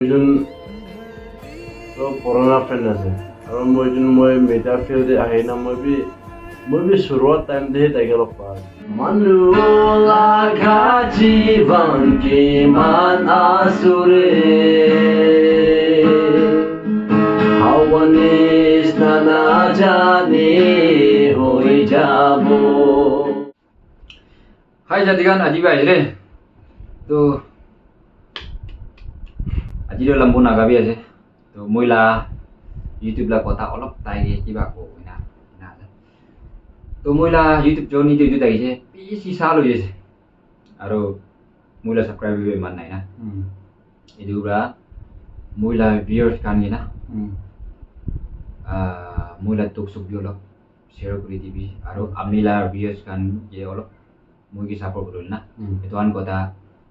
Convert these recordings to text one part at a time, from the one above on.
দুজন তো পুৰণা ফ্ৰেণ্ড আছে আৰু মই মেটা ফিল্ডে আহি না মই শুৰুৱাত টাইম দিয়ে তাইকে লগ পাওঁ মানুহ লাগা জীৱন কিমান আচুৰে হাৱা নিচিনা নাজানি হৈ যাব Hai jadikan aji ba ire to aji do lambu naga bi ase to moila YouTube la kota olop tai ge kiba ko ina to moila YouTube journey de dai je pisi salo je aro moila subscribe be man nai na idura moila viewers kan ni na moila tok suk bi olop share kori dibi aro amila viewers kan ye olop मुझे support करो ना itu kan kota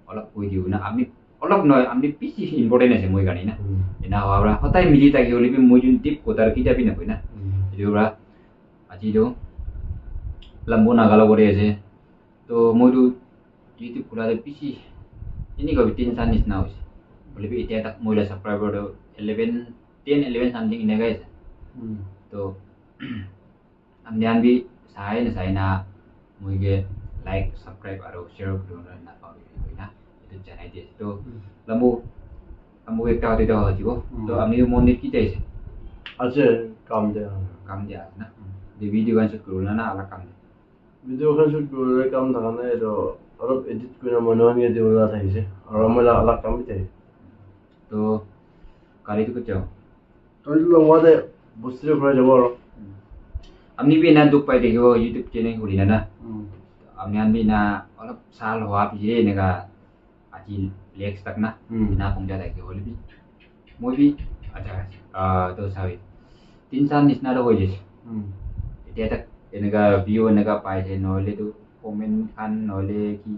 olak koi diu na ami olak noi ami pisi important ase moi gani na ina hawra hotai mili ta ki olibi moi jun tip kotar ki jabi na koi na itu ra aji do lambo na galo gore ase to moi du youtube kula de pisi ini ko bitin sanis na ose olibi itia tak moi la subscriber do 11 something ina guys to amnian bi sai na moi ge like subscribe aro share video na pa bi na itu channel dia to lambu ekta hote to jibo to ami mondir ki chaise আছে কাম dia na de video kan shoot kuru na ala kam video' খন shoot কৰিবলৈ কাম থকা নাই তো অলপ edit কৰি মানুহকে দিবলৈ থাকিছে আৰু মই অলপ কাম বিচাৰি to kali itu kecau তই লগতে বস্তু ঘূৰাই যাব আৰু ami bi na duk pai de youtube channel khuli na amnian bi na olap sal hoa pi ne ga aji lex tak na na pungja dai ke holi bi moi bi aja to sawi tin san nis na ro hoje dia tak ne ga view ne ga pai je no le tu comment kan no le ki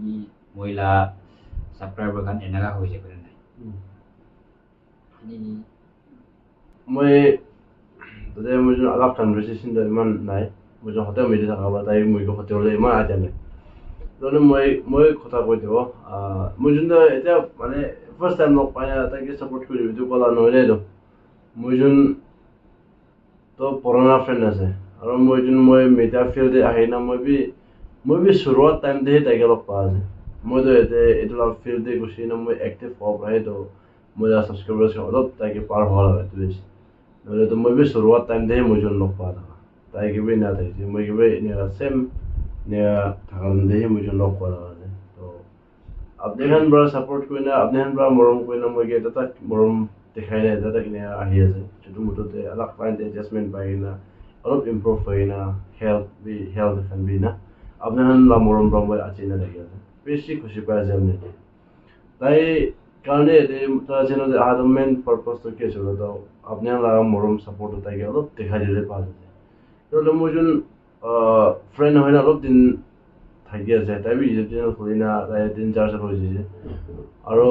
moi la subscriber kan ne ga hoje ko nai ni মই তাতে মই অলপ কনভাৰচেশ্যন তো ইমান নাই মই সদায় মিলি থকা বা তাই মই সদায় ইমান আজা নাই তাৰমানে মই কথা কৈ দিব মই যোনটো এতিয়া মানে ফাৰ্ষ্ট টাইম লগ পাই তাইকে ছাপোৰ্ট কৰি দিবি ক'লা নহ'লেতো মই যোন তো পুৰণা ফ্ৰেণ্ড আছে আৰু মই মেটা ফিল্ডে আহি না মই শুৰুৱাত টাইম দিয়ে তাইকে লগ পোৱা আছে মইতো এতিয়া এইটো অলপ ফিল্ডে গুচি না মই এক্টিভ হ'ব পাৰে তো মই ছাবস্ক্ৰাইবাৰ্ছ অলপ তাইকে পাৰ হোৱা লাগে এইটো বেছি নহ'লেতো মই শুৰুৱাত টাইম দিয়ে মই যোন লগ পোৱা থকা তাইকে বি নাথাকিছে মই কিবা এনেকুৱা ছেম থাকান দিয়ে মই যোন লগ পোৱা থকা তো আপুনি খান পৰা ছাপোৰ্ট কৰি না আপুনি খান পৰা মৰম কৰি না মই এটা তাক মৰম দেখাই নাই এটা তাক আহি আছে যিটো মুঠতে অলপ ক্লাইণ্ট এডজাষ্টমেণ্ট পাই কিনা অলপ ইম্প্ৰুভ হৈ কিনা হেল্থ এখন বি না আপুনি খান মৰম মই আজি নাথাকি আছে বেছি খুচি পাই আছে আপুনি তাই কাৰণে তাৰ যেনে আহাৰ মেইন পাৰ্পাছটো কি আছিল তো আপুনি লগা মৰম ছাপোৰ্ট তাইকে অলপ দেখাই দিলে ভাল আছে তো মই যোন ফ্ৰেণ্ড হয় না অলপ দিন থাকি আছে তাই বি ইউটিউব চেনেল খুলি না তাই 3-4 হৈছে আৰু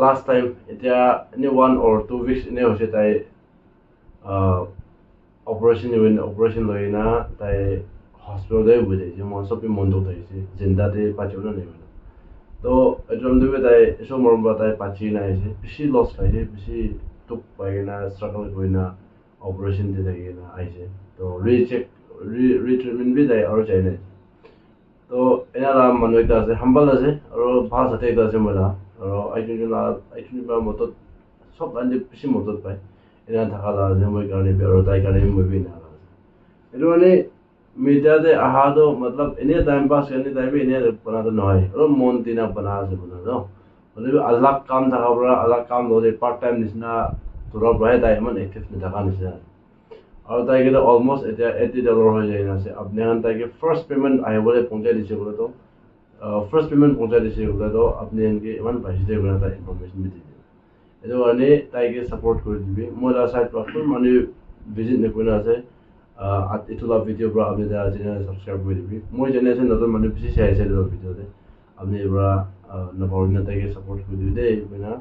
লাষ্ট টাইম এতিয়া এনে 1 or 2 weeks এনে হৈছে তাই অপাৰেশ্যন লৈ না তাই হস্পিটেলতে বুজাইছে মই চব মনটো থাকিছে জিন্দাতে পাতিব নাই তো এইটো তাই এসব মৰম পৰা তাই পাতি নাহিছে বেছি লছ খাইছে বেছি টোপ পাই কিনা ষ্ট্ৰাগল কৰি না অপাৰেশ্যন দি থাকি কিনা আহিছে তো ৰিট্ৰিটমেণ্ট বি যায় আৰু যায় নাই তো এনে মানুহ এটা আছে হাম্বাল আছে আৰু ভাল ছাতে এটা আছে মজা আৰু আইটিনি পৰা মতত চব আনি বেছি মতত পায় এনে থকা আছে মই কাৰণে আৰু তাই কাৰণে মই বি না এইটো মানে মিডিয়াতে আহাটো মতলব এনে টাইম পাছ কাৰণে তাই বি এনে বনাটো নহয় অলপ মন দিনা বনা আছে বনাটো হ'লেও আল্লাহ কাম থকা পৰা আল্লাহ কাম ল'লে পাৰ্ট টাইম নিচিনা দূৰৰ পৰাই তাই ইমান এক্টিভ নথকা নিচিনা আৰু তাইকে অলমষ্ট এতিয়া $80 হৈ যায় আছে আপুনি তাইকে ফাৰ্ষ্ট পে'মেণ্ট আহিবলৈ পঞ্চাই দিছে বোলেতো ফাৰ্ষ্ট পে'মেণ্ট পঞ্চাই দিছে বোলেতো আপুনি এনেকৈ ইমান পাইছে বোলে তাই ইনফৰ্মেশ্যন দি দিব এইটো কাৰণে তাইকে ছাপোৰ্ট কৰি দিবি মই তাৰ চাইড পৰা ফুল মানুহ ভিজিট নকৰি আছে এইটো ভিডিঅ'ৰ পৰা আপুনি চেনেল ছাবস্ক্ৰাইব কৰি দিবি মই যেনে আছে নতুন মানুহ বেছি চাই আছে এইটো ভিডিঅ'তে আপুনি এই পৰা নপাবনে তাইকে ছাপোৰ্ট কৰি দিবি দেই মানে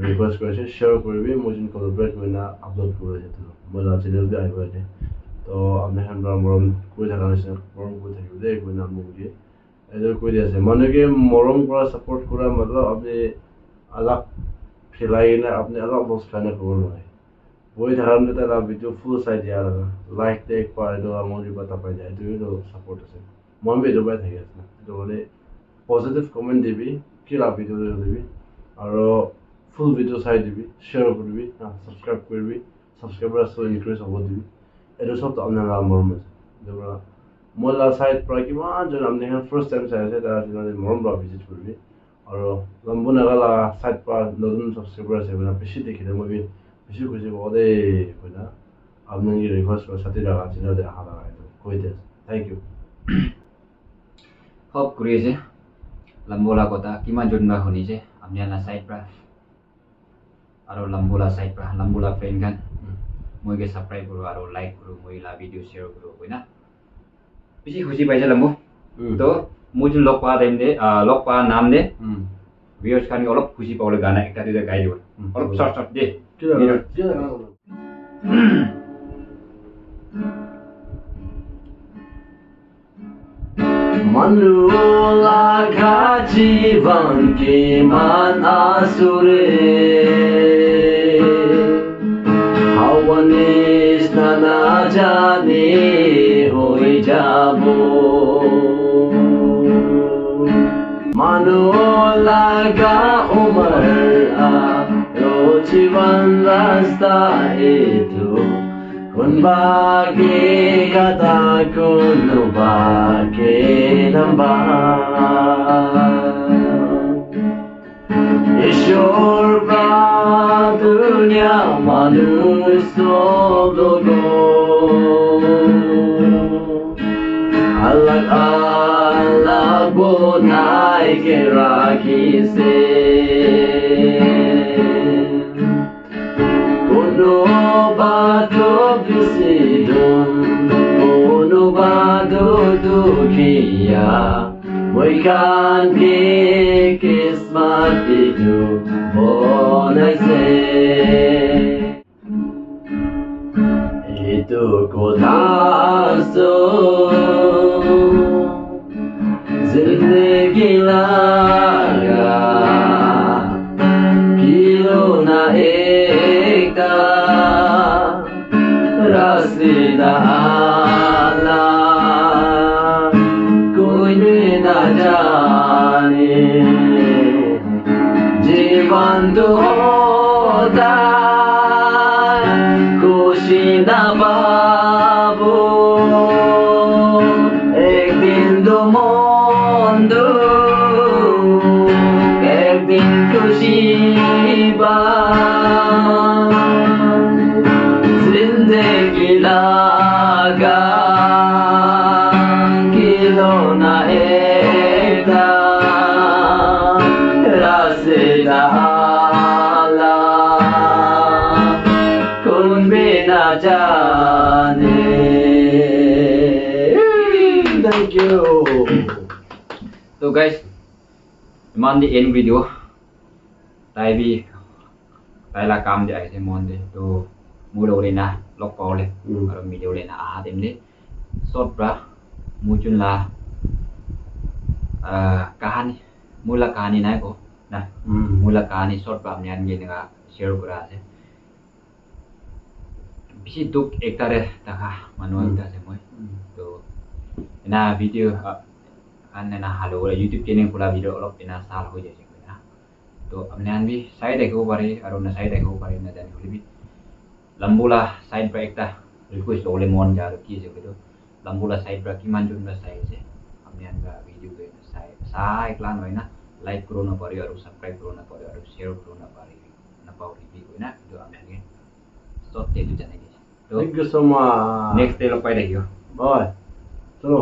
ৰিকুৱেষ্ট কৰিছে শ্বেয়াৰ কৰিবি মই যোন কলাবৰেট মানে আপলোড কৰি আছে মই চেনেল বি আহিব আছে তো আপুনি এখন পৰা মৰম কৰি থকা নিচিনা মৰম কৰি থাকিব দেই মানে আপোনালোকে এইটো কৰি আছে মানুহকে মৰম কৰা ছাপোৰ্ট কৰা মতলব আপুনি আল্লাহ खिलाई ना अपने अलग बॉक्स खाने को बोल रहा है वही धर्म देता है वीडियो फुल साइड दिया लगा लाइक ते एक बार तो अमोरी बता पाए जाए तो सपोर्ट है मन भी जो बात है इसमें तो बोले पॉजिटिव कमेंट देवी किला वीडियो देवी और फुल वीडियो साइड देवी शेयर कर देवी सब्सक्राइब कर देवी सब्सक्राइबर सो इंक्रीज हो देवी ये सब तो अपने लाल मरम है जो मोला साइड पर कि मान जो हमने फर्स्ट टाइम साइड से तारा जिन्होंने मरम बा विजिट कर देवी और लंबू नगला साइड पर नॉर्दर्न सब्सक्राइबर से बना पिछले देखे थे मूवी पिछले कुछ बहुत है ना आपने ये रिक्वेस्ट कर सकते रहा जिन्होंने दे हारा है तो कोई दे थैंक यू होप करिए लंबोला कोता किमान जुनबा होनी जे हमने ना साइड पर और लंबोला side per लंबोला friend kan moi ke subscribe karo aro like karo moi la video share karo koina bisi khushi paise lambo to moi jun lok pa dem de lok pa naam de viewers kan olop khushi paule gana ekta dita gai dibo olop short short de Manula kajivan ke man asure hawanis na jane hoi jabo Manula ka umar ro jivan rasta itu Kun bagi kata kun bagi nambah Ishur pra dunia manusia logo Alag bonai ke rakhi se Dukia, moi kan ke kismat itu bonai se itu kota so zindagi laga kilo na ekta rasida Jivan tu hoda खुशी न पाबो एक दिन दो मुंडो एक दिन खुशी बा जिंदगी लगा खिलौना एकता रास्ता जाने thank you तो guys मान दी एंड वीडियो ताई भी ताईला काम दे आए थे मान दे तो मूड हो लेना लॉक पाओ ले और वीडियो लेना आ देम ले शॉर्ट ब्रा मुझुन ला कहानी मूला कहानी ना को ना मूला कहानी शॉर्ट ब्रा हमने ये ना शेयर करा है bisi duk ektare taka manual ta se moi to na video kan na halo YouTube channel pula video olop ina sal ho jaise na to amne an bi side ekho pare aro na side ekho pare na jani holi bi lambula side pra ekta request ole mon jar ki je to lambula side pra kiman jun ba side je amne an ga video ge side plan hoi na like karo na pare aro subscribe karo na pare aro share karo na pare na pauri bi hoi na to amne ge so te du jane Thank you so much. Next day, look by the here. Bye. Chalo.